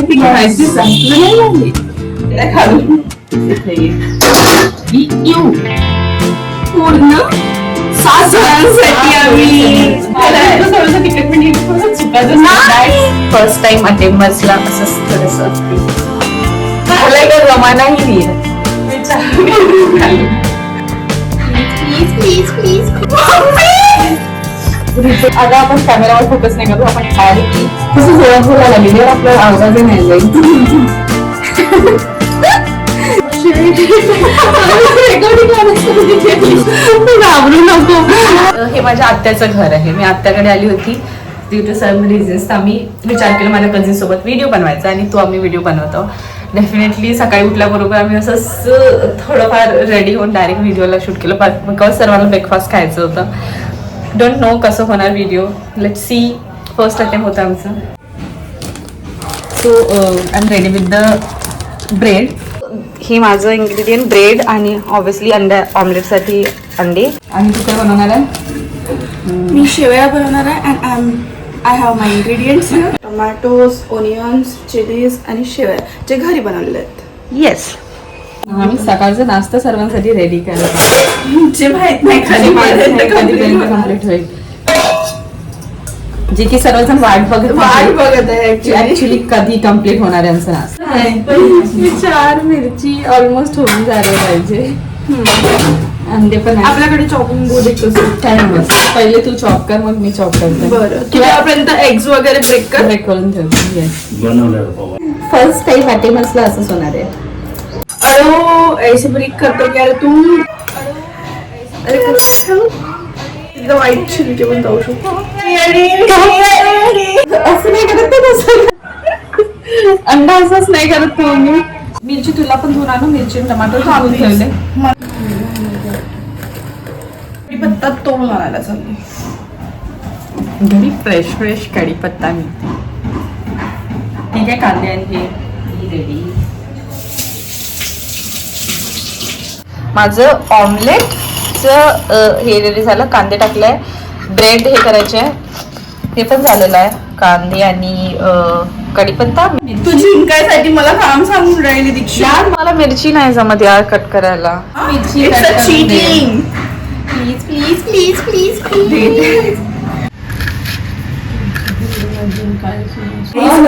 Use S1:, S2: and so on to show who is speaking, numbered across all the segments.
S1: ती घ्यायची संपलं नाही लागली त्या खालून पूर्ण 7 जणांसाठी आम्ही तिकीट पण चुकायचं नाही.
S2: फर्स्ट टाइम अटेम्प्टला असं थोडस मला एक रमानाही नाही. प्लीज आता आपण कॅमेरावर फोकस नाही करू, आपण डायरेक्टली कसं जोरात बोलायला लागली आपला आवाजही नाही जाईल. घाबरू नको. हे माझ्या आत्याचं घर आहे. मी आत्याकडे आली होती ड्यू टू सम रिझन्स. आम्ही विचार केला माझ्या कझिन सोबत व्हिडिओ बनवायचा आणि तो आम्ही व्हिडिओ बनवतो. डेफिनेटली सकाळी उठल्याबरोबर आम्ही असंच थोडंफार रेडी होऊन डायरेक्ट व्हिडिओला शूट केलं बिकॉज सर्वांना ब्रेकफास्ट खायचं होतं. डोंट नो कसं होणार video. Let see. First attempt होता आमचं. So I am ready with the bread. हे माझं इन्ग्रेडियंट ब्रेड आणि ऑब्व्हियसली अंडा ऑमलेटसाठी अंडे. आणि तू काय बनवणार आहे?
S1: मी शेवया बनवणार आहे. And I have my ingredients. Tomatoes, onions, chillies आणि शेवया जे घरी बनवले आहेत.
S2: येस. आम्ही सकाळचा नाश्ता सर्वांसाठी रेडी करत.
S1: जे माहित नाही
S2: कधीपर्यंत कम्प्लीट होईल, जे की सर्वजण वाट बघत आहे ऍक्च्युली कधी कम्प्लीट होणार यांचा नाश्ता. 4 मिरची ऑलमोस्ट होऊन जायला पाहिजे. अंडे पण
S1: आपल्याकडे चॉपिंग बोर्ड एक
S2: पहिले तू चॉप कर मग मी चॉप करते.
S1: बरं. किंवा एग्स वगैरे ब्रेक
S2: करून ठेवते. येस. फर्स्ट टाइम अटेम्प्टला असंच होणार आहे.
S1: अरे ऐसे ब्रेक करतो क्या रे तू? अरे एकदा वाईट छिलके पण जाऊ शकतो.
S2: असं नाही करत ते कसं. अंडा असंच नाही करत तू. मी मिरची तुला पण धुवून आणू. मिरची टमाटर धुवून ठेवले.
S1: कढीपत्ता तोडून आणायला चालली
S2: घरी. फ्रेश कढीपत्ता मिळते. ठीक आहे. कांदे आणि हे रेडी. माझं ऑमलेटचं हे रेडी झालं. कांदे टाकलाय. ब्रेड हे करायचे आहे. हे पण झालेलं आहे. कांदे आणि कढीपत्ता.
S1: तू जिंकायसाठी मला काम सांगून राहिली दीक्षा.
S2: यार मला मिरची नाही जमत यार कट करायला. मिरची
S1: चीटिंग.
S2: प्लीज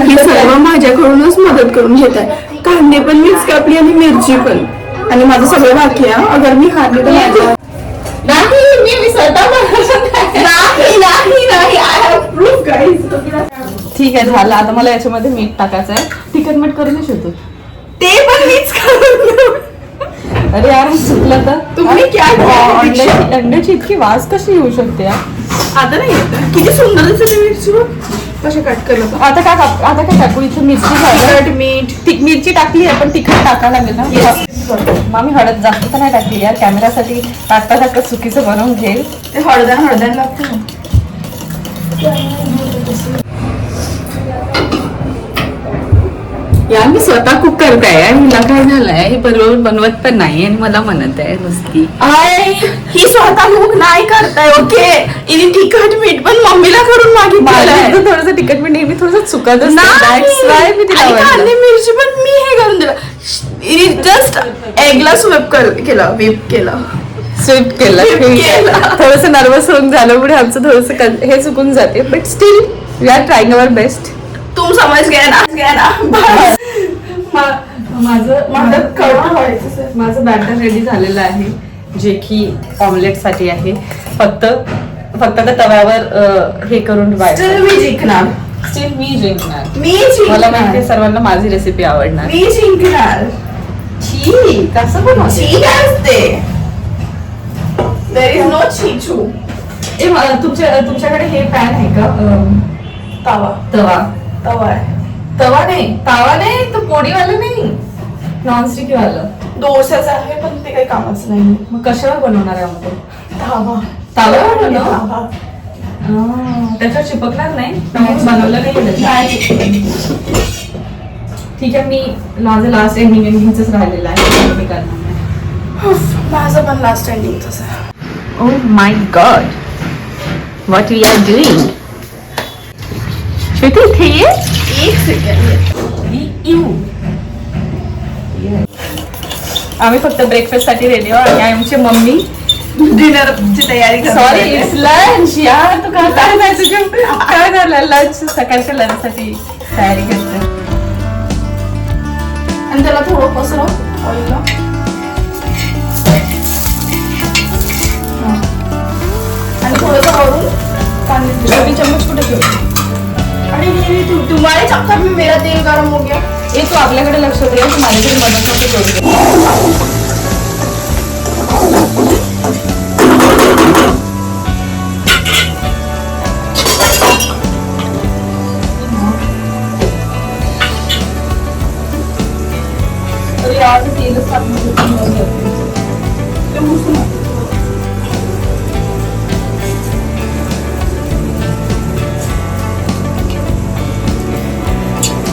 S1: ही सर्व माझ्याकडूनच मदत करून घेत आहे. कांदे पण मीच कापली आणि मिरची पण. आणि माझं सगळं बाकी आहे. अगर मी खाल्ली तर माझं
S2: ठीक आहे. झालं. आता मला याच्यामध्ये मीठ टाकायचं आहे. तिखट मीठ करूनच होतो
S1: ते पण मीच करून.
S2: अरे यार चुकलं तर.
S1: तुम्ही
S2: अंड्याची इतकी वास कशी येऊ शकते यार.
S1: आता नाही येत. किती सुंदर दिसते मिरची. कसे कट करत.
S2: आता काय टाकू इथं? मिरची मीठ मिरची टाकली आहे पण तिखट टाकायला लागेल ना. मामी हळद जास्त तर नाही टाकली यार. कॅमेरासाठी टाकता चुकीचं बनवून घेईल.
S1: ते हळद्यान लागतं.
S2: यार मी स्वतः कुक करताय. मला काय झालंय हे बरोबर बनवत पण नाही आणि मला म्हणत आहे नुसती.
S1: ही स्वतः कुक नाही करताय. ओके. इथे तिखट मीठ पण मम्मीला करून मागितलं.
S2: थोडंसं तिखट मीठ नेहमी थोडंसं चुकत मी
S1: मिरची पण मी हे करून दिलं. जस्ट एगला स्वीप केलं.
S2: थोडस नर्वस होऊन झालं पुढे आमचं थोडस हे चुकून जाते. But still we are trying our best.
S1: तुम समज गया ना.
S2: माझं बॅटर रेडी झालेलं आहे जे की ऑमलेट साठी आहे. फक्त त्या तव्यावर हे करून
S1: मी जिंकणार.
S2: मला माहिती सर्वांना माझी रेसिपी आवडणार.
S1: मी जिंकणार.
S2: ठीक. कसं बनवते
S1: असते. There is no chichu.
S2: तुमच्याकडे हे पॅन आहे का?
S1: तवा आहे.
S2: तवा नाही तो पोळीवाला नाही. नॉनस्टिक वाला.
S1: डोश्याचा आहे पण ते काही कामाचं नाही.
S2: मग कशावर बनवणार आहे आपण? ताव्यावर बनव. त्याच्यावर चिपकणार नाही. बनवलं नाही. ठीक आहे. मी माझं लास्ट एंडिंगच राहिलेलं आहे.
S1: माझं पण लास्ट एंडिंगच आहे.
S2: Oh my God, what we are doing? Shruti इथे ये.
S1: एक सेकंड.
S2: आम्ही फक्त ब्रेकफास्ट साठी रेडी आहोत आणि आमची मम्मी
S3: डिनरची तयारी
S2: सॉरी इट्स लंच यार तू काय नाही तुझे काय झालं लंच सकाळच्या लंच साठी तयारी करते
S1: आणि त्याला थोडं पसरव ऑइलला. आणि थोडंसं वरून कांदे छोटी चम्मच कुठे ठेव. आणि तुम्हाला चक्कर में मेरा तेल गरम हो गया.
S2: हे तू आपल्याकडे लक्ष दे तू माझ्याकडे मदत नको करू. तेलच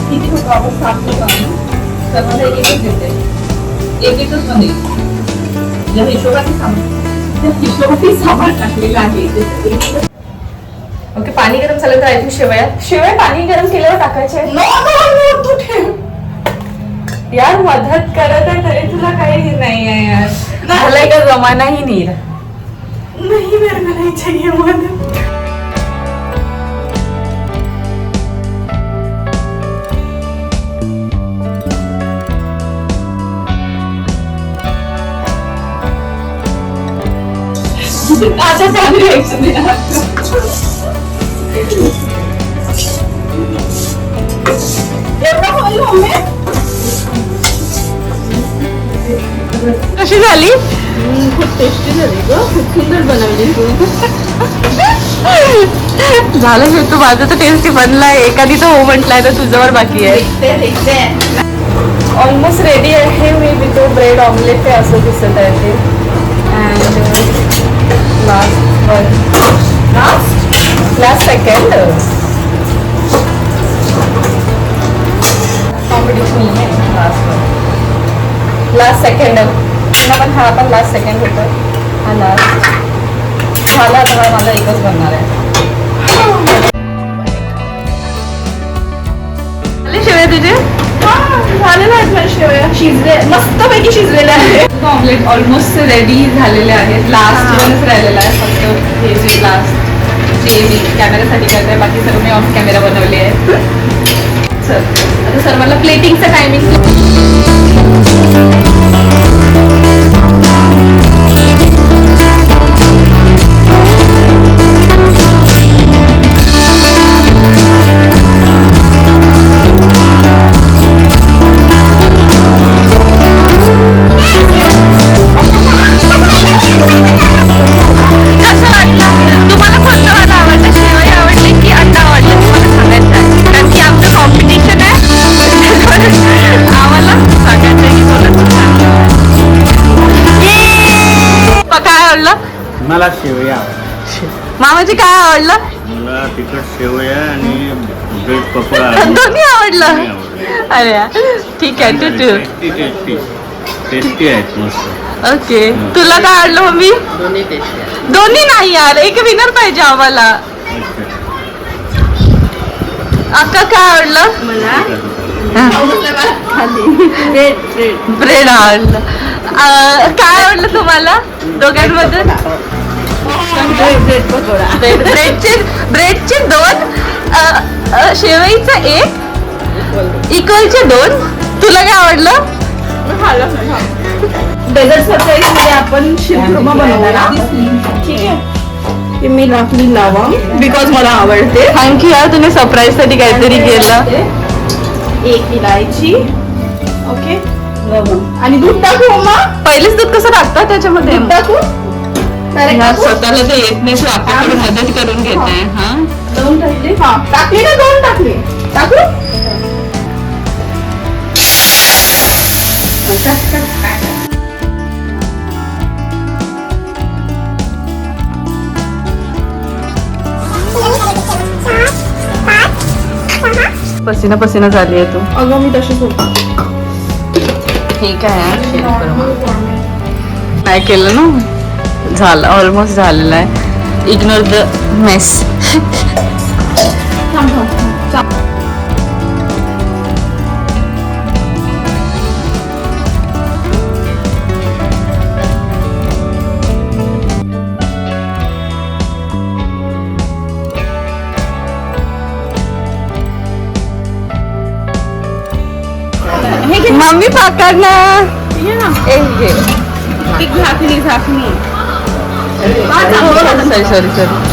S2: किती होतो आपण 7 लोक सर्वांना एकच देते एकच मध्ये या हिशोबाने सामान टाकलेलं आहे. ओके पाणी गरम झालं तर आय थिंक शिवाय पाणी गरम केल्यावर टाकायचे.
S1: तू ठेव
S2: यार मदत करत आहे तरी तुला काही नाही आहे यार. झालंय का जमानाही नीर
S1: नहीं मेरे को नहीं चाहिए मदद.
S2: आता पाणी घ्यायचं
S1: एवढं होईल मम्मी.
S2: कशी झाली
S1: खूप टेस्टी झाली ग. खूप सुंदर बनवली तू.
S2: झालं हे तू माझं तर टेस्टी बनलाय एखादी तर हो म्हटलाय तर तुझ्यावर बाकी आहे. ऑलमोस्ट रेडी आहे. मी तो ब्रेड ऑमलेट आहे असं दिसत आहे ते. And last second competition last second पण हा पण लास्ट सेकंड होतं. हा लास्ट झाला आता माझा एकच बनणार आहे. शिवाय तुझे
S1: झालेलं आहेत माझ्या शेवया. शिजले मस्तपैकी शिजलेले आहे.
S2: ऑमलेट ऑलमोस्ट रेडी झालेले आहेत. लास्ट वनच राहिलेला आहे फक्त हे जे लास्ट जे मी कॅमेरासाठी करते बाकी सर्व मी ऑफ कॅमेरा बनवले आहे. चल आता सर्वांना प्लेटिंगचं टायमिंग
S4: मला शेवया आवडतात.
S2: मामाजी काय आवडलं
S4: मला तिखट शेवया आणि ब्रेड पकोडा
S2: दोन्ही आवडलं.
S4: आवडतात.
S2: अरे यार, ठीक आहे टू
S4: टेस्टी टेस्टी टेस्टी आहेत मस्त.
S2: ओके तुला काय आवडलं मम्मी दोन्ही नाही यार एक विनर पाहिजे आम्हाला. अक्का काय आवडलं
S1: मला
S2: ब्रेड आवडलं. काय आवडलं तुम्हाला दोघांमध्ये
S1: ब्रेड पकोडा.
S2: ब्रेडचे 2 शेवईचं 1 इक्वलचे 2. तुला काय आवडलं
S1: डेझर्ट सरप्राईज मध्ये आपण शिरखुर्मा बनवणार. ठीक आहे ते मी टाकली लवंग बिकॉज मला आवडते.
S2: थँक्यू यार तुम्ही सरप्राईज साठी काहीतरी केलं.
S1: 1 इलायची. ओके आणि दूध टाकू मम्मा.
S2: पहिलेच दूध कसं टाकतात त्याच्यामध्ये
S1: दूध टाकू direct टाकू?
S2: स्वतःला तर येत नाही सो आपल्याकडे मदत करून घेत आहे. हा
S1: दोन टाकले. हा टाकली ना 2 टाकले. टाकू
S2: पसीना पसीना झाली आहे तू.
S1: अगं मी तशीच होती.
S2: ठीक आहे काय केलं ना झालं ऑलमोस्ट झालेलं आहे. Ignore the mess.
S1: थांब थांब थांब.
S2: मम्मी पकड ना
S1: ये ना
S2: ए घे
S1: ती झाकणी
S2: सॉरी सॉरी सॉरी